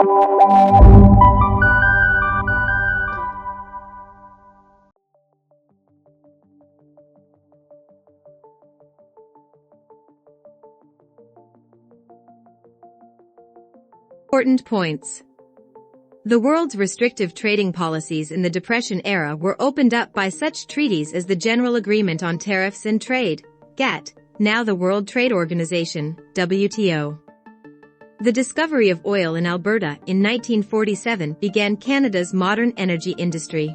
Important points. The world's restrictive trading policies in the Depression era were opened up by such treaties as the General Agreement on Tariffs and Trade, GATT, now the World Trade Organization, WTO. The discovery of oil in Alberta in 1947 began Canada's modern energy industry.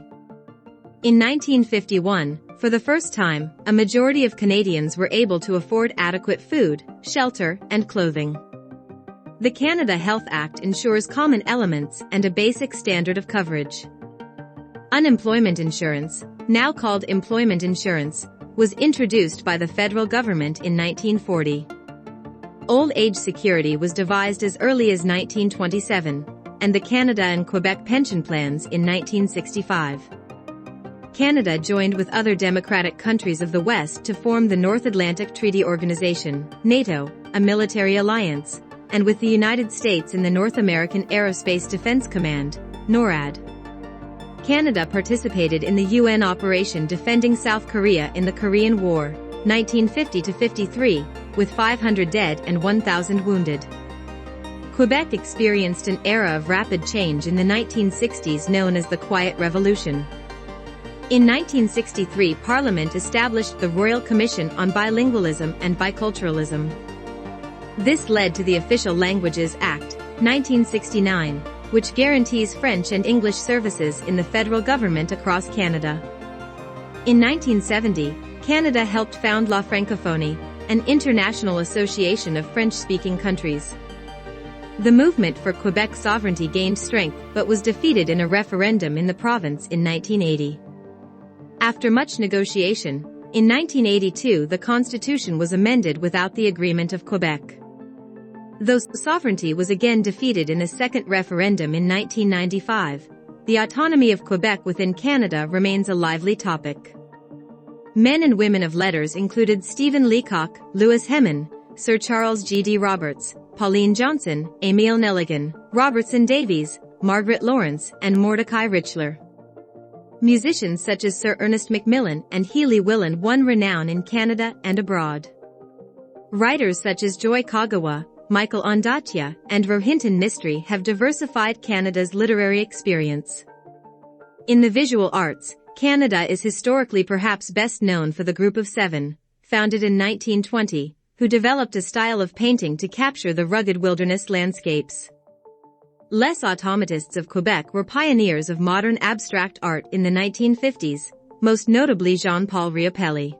In 1951, for the first time, a majority of Canadians were able to afford adequate food, shelter, and clothing. The Canada Health Act ensures common elements and a basic standard of coverage. Unemployment insurance, now called employment insurance, was introduced by the federal government in 1940. Old age security was devised as early as 1927, and the Canada and Quebec pension plans in 1965. Canada joined with other democratic countries of the West to form the North Atlantic Treaty Organization, NATO, a military alliance, and with the United States in the North American Aerospace Defense Command, NORAD. Canada participated in the UN operation defending South Korea in the Korean War, 1950-53, with 500 dead and 1,000 wounded. Quebec experienced an era of rapid change in the 1960s known as the Quiet Revolution. In 1963, Parliament established the Royal Commission on Bilingualism and Biculturalism. This led to the Official Languages Act, 1969, which guarantees French and English services in the federal government across Canada. In 1970, Canada helped found La Francophonie, an international association of French-speaking countries. The movement for Quebec sovereignty gained strength but was defeated in a referendum in the province in 1980. After much negotiation, in 1982 the Constitution was amended without the agreement of Quebec. Though sovereignty was again defeated in a second referendum in 1995, the autonomy of Quebec within Canada remains a lively topic. Men and women of letters included Stephen Leacock, Louis Hemon, Sir Charles G.D. Roberts, Pauline Johnson, Emile Nelligan, Robertson Davies, Margaret Lawrence, and Mordecai Richler. Musicians such as Sir Ernest Macmillan and Healy Willan won renown in Canada and abroad. Writers such as Joy Kagawa, Michael Ondaatje, and Rohinton Mistry have diversified Canada's literary experience. In the visual arts, Canada is historically perhaps best known for the Group of Seven, founded in 1920, who developed a style of painting to capture the rugged wilderness landscapes. Les Automatists of Quebec were pioneers of modern abstract art in the 1950s, most notably Jean-Paul Riopelli.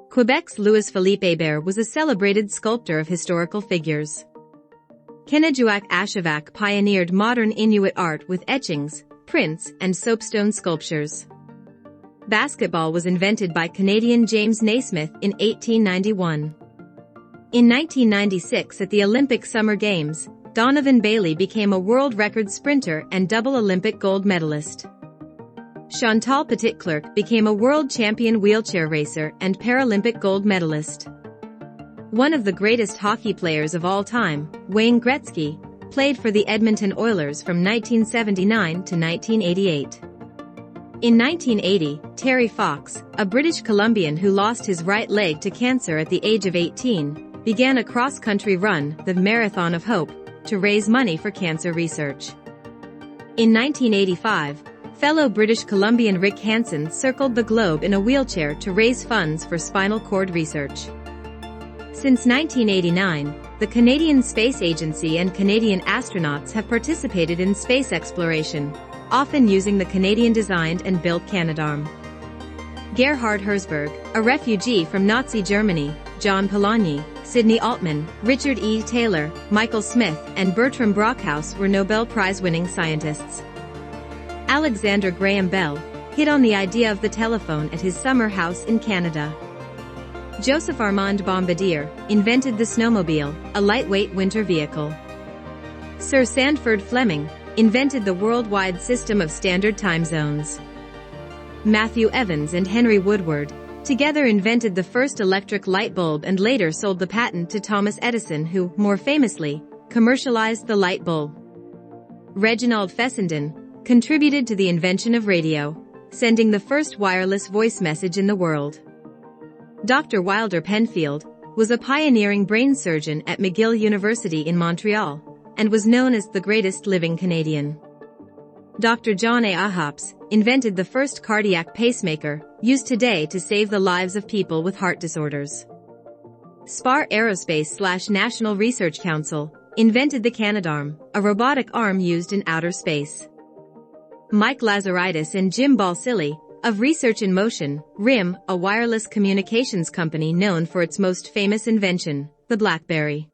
Quebec's Louis-Philippe Hébert was a celebrated sculptor of historical figures. Kenejuak Ashevak pioneered modern Inuit art with etchings, prints, and soapstone sculptures. Basketball was invented by Canadian James Naismith in 1891. In 1996 at the Olympic Summer Games, Donovan Bailey became a world record sprinter and double Olympic gold medalist. Chantal Petitclerc became a world champion wheelchair racer and Paralympic gold medalist. One of the greatest hockey players of all time, Wayne Gretzky, played for the Edmonton Oilers from 1979 to 1988. In 1980, Terry Fox, a British Columbian who lost his right leg to cancer at the age of 18, began a cross-country run, the Marathon of Hope, to raise money for cancer research. In 1985, fellow British Columbian Rick Hansen circled the globe in a wheelchair to raise funds for spinal cord research. Since 1989, the Canadian Space Agency and Canadian astronauts have participated in space exploration, often using the Canadian-designed and built Canadarm. Gerhard Herzberg, a refugee from Nazi Germany, John Polanyi, Sidney Altman, Richard E. Taylor, Michael Smith, and Bertram Brockhaus were Nobel Prize-winning scientists. Alexander Graham Bell hit on the idea of the telephone at his summer house in Canada. Joseph Armand Bombardier invented the snowmobile, a lightweight winter vehicle. Sir Sandford Fleming invented the worldwide system of standard time zones. Matthew Evans and Henry Woodward together invented the first electric light bulb and later sold the patent to Thomas Edison, who, more famously, commercialized the light bulb. Reginald Fessenden, contributed to the invention of radio, sending the first wireless voice message in the world. Dr. Wilder Penfield was a pioneering brain surgeon at McGill University in Montreal, and was known as the greatest living Canadian. Dr. John A. Ahops invented the first cardiac pacemaker, used today to save the lives of people with heart disorders. Spar Aerospace/National Research Council invented the Canadarm, a robotic arm used in outer space. Mike Lazaridis and Jim Balsillie, of Research in Motion, RIM, a wireless communications company known for its most famous invention, the BlackBerry.